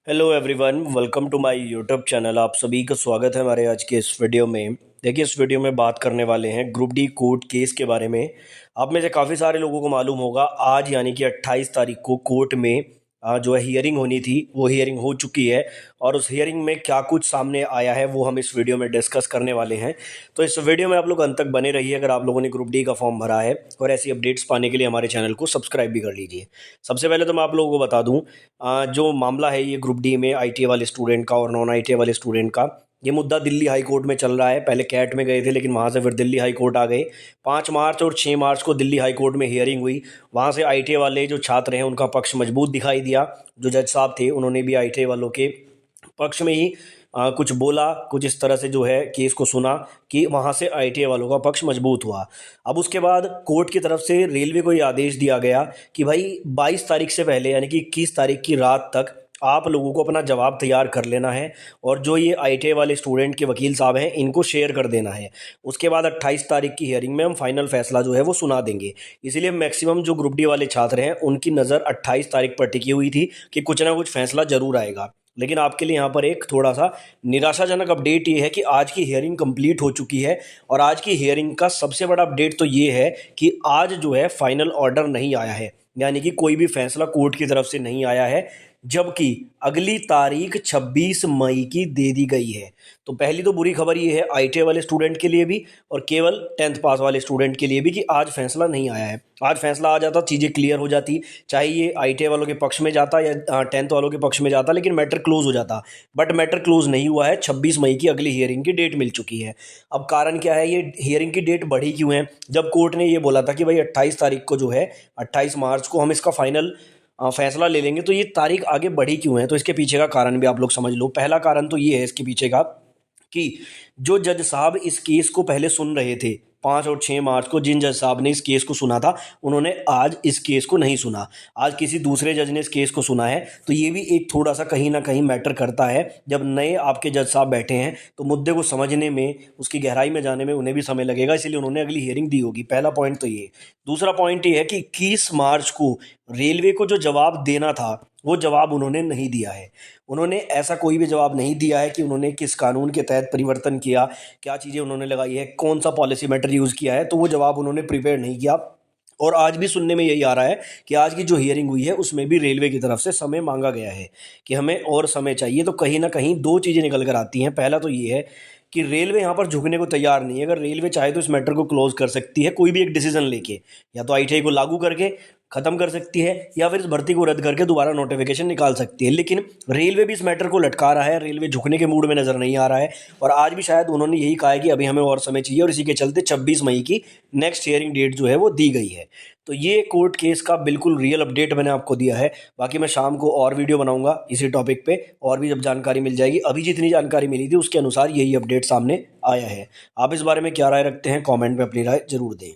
Hello everyone, welcome to my YouTube channel. आप सभी का स्वागत है हमारे आज के इस वीडियो में। देखिए, इस वीडियो में बात करने वाले हैं ग्रुप डी कोर्ट केस के बारे में। आप में से काफ़ी सारे लोगों को मालूम होगा, आज यानी कि 28 तारीख को कोर्ट में जो है हियरिंग होनी थी, वो हियरिंग हो चुकी है। और उस हियरिंग में क्या कुछ सामने आया है वो हम इस वीडियो में डिस्कस करने वाले हैं। तो इस वीडियो में आप लोग अंत तक बने रहिए अगर आप लोगों ने ग्रुप डी का फॉर्म भरा है, और ऐसी अपडेट्स पाने के लिए हमारे चैनल को सब्सक्राइब भी कर लीजिए। सबसे पहले तो मैं आप लोगों को बता दूं, जो मामला है ये ग्रुप डी में आईटीआई वाले स्टूडेंट का और नॉन आईटीआई वाले स्टूडेंट का, ये मुद्दा दिल्ली हाई कोर्ट में चल रहा है। पहले कैट में गए थे, लेकिन वहाँ से फिर दिल्ली हाई कोर्ट आ गए। 5 मार्च और 6 मार्च को दिल्ली हाई कोर्ट में हियरिंग हुई। वहाँ से आईटीआई वाले जो छात्र हैं उनका पक्ष मजबूत दिखाई दिया। जो जज साहब थे उन्होंने भी आईटीआई वालों के पक्ष में ही कुछ बोला, कुछ इस तरह से जो है केस को सुना कि वहाँ से आईटीआई वालों का पक्ष मजबूत हुआ। अब उसके बाद कोर्ट की तरफ से रेलवे को ये आदेश दिया गया कि भाई 22 तारीख से पहले यानी कि 21 तारीख की रात तक आप लोगों को अपना जवाब तैयार कर लेना है, और जो ये आईटीआई वाले स्टूडेंट के वकील साहब हैं इनको शेयर कर देना है। उसके बाद 28 तारीख की हियरिंग में हम फाइनल फैसला जो है वो सुना देंगे। इसीलिए मैक्सिमम जो ग्रुप डी वाले छात्र हैं उनकी नज़र 28 तारीख पर टिकी हुई थी कि कुछ ना कुछ फैसला जरूर आएगा। लेकिन आपके लिए यहाँ पर एक थोड़ा सा निराशाजनक अपडेट ये है कि आज की हियरिंग कंप्लीट हो चुकी है। और आज की हियरिंग का सबसे बड़ा अपडेट तो ये है कि आज जो है फाइनल ऑर्डर नहीं आया है, यानी कि कोई भी फैसला कोर्ट की तरफ से नहीं आया है, जबकि अगली तारीख 26 मई की दे दी गई है। तो पहली तो बुरी खबर ये है आईटीआई वाले स्टूडेंट के लिए भी और केवल 10th पास वाले स्टूडेंट के लिए भी कि आज फैसला नहीं आया है। आज फैसला आ जाता, चीज़ें क्लियर हो जाती, चाहे ये आईटीआई वालों के पक्ष में जाता या 10th वालों के पक्ष में जाता, लेकिन मैटर क्लोज हो जाता। बट मैटर क्लोज नहीं हुआ है। 26 मई की अगली हियरिंग की डेट मिल चुकी है। अब कारण क्या है, ये हियरिंग की डेट बढ़ी क्यों है? जब कोर्ट ने ये बोला था कि भाई 28 तारीख को जो है 28 मार्च को हम इसका फाइनल फैसला ले लेंगे, तो ये तारीख आगे बढ़ी क्यों है? तो इसके पीछे का कारण भी आप लोग समझ लो। पहला कारण तो ये है इसके पीछे का कि जो जज साहब इस केस को पहले सुन रहे थे 5 और 6 मार्च को, जिन जज साहब ने इस केस को सुना था उन्होंने आज इस केस को नहीं सुना। आज किसी दूसरे जज ने इस केस को सुना है। तो ये भी एक थोड़ा सा कहीं ना कहीं मैटर करता है। जब नए आपके जज साहब बैठे हैं तो मुद्दे को समझने में, उसकी गहराई में जाने में उन्हें भी समय लगेगा, इसलिए उन्होंने अगली हियरिंग दी होगी। पहला पॉइंट तो ये। दूसरा पॉइंट ये है कि 21 मार्च को रेलवे को जो जवाब देना था वो जवाब उन्होंने नहीं दिया है। उन्होंने ऐसा कोई भी जवाब नहीं दिया है कि उन्होंने किस कानून के तहत परिवर्तन किया, क्या चीज़ें उन्होंने लगाई है, कौन सा पॉलिसी मैटर यूज़ किया है, तो वो जवाब उन्होंने प्रिपेयर नहीं किया। और आज भी सुनने में यही आ रहा है कि आज की जो हियरिंग हुई है उसमें भी रेलवे की तरफ से समय मांगा गया है कि हमें और समय चाहिए। तो कहीं ना कहीं दो चीज़ें निकल कर आती हैं। पहला तो ये है कि रेलवे यहाँ पर झुकने को तैयार नहीं है। अगर रेलवे चाहे तो इस मैटर को क्लोज कर सकती है कोई भी एक डिसीजन लेके, या तो आईटीआई को लागू करके खत्म कर सकती है, या फिर इस भर्ती को रद्द करके दोबारा नोटिफिकेशन निकाल सकती है। लेकिन रेलवे भी इस मैटर को लटका रहा है, रेलवे झुकने के मूड में नजर नहीं आ रहा है। और आज भी शायद उन्होंने यही कहा है कि अभी हमें और समय चाहिए, और इसी के चलते 26 मई की नेक्स्ट हियरिंग डेट जो है वो दी गई है। तो ये कोर्ट केस का बिल्कुल रियल अपडेट मैंने आपको दिया है। बाकी मैं शाम को और वीडियो बनाऊंगा इसी टॉपिक पे, और भी जब जानकारी मिल जाएगी। अभी जितनी जानकारी मिली थी उसके अनुसार यही अपडेट सामने आया है। आप इस बारे में क्या राय रखते हैं? कमेंट में अपनी राय जरूर दें।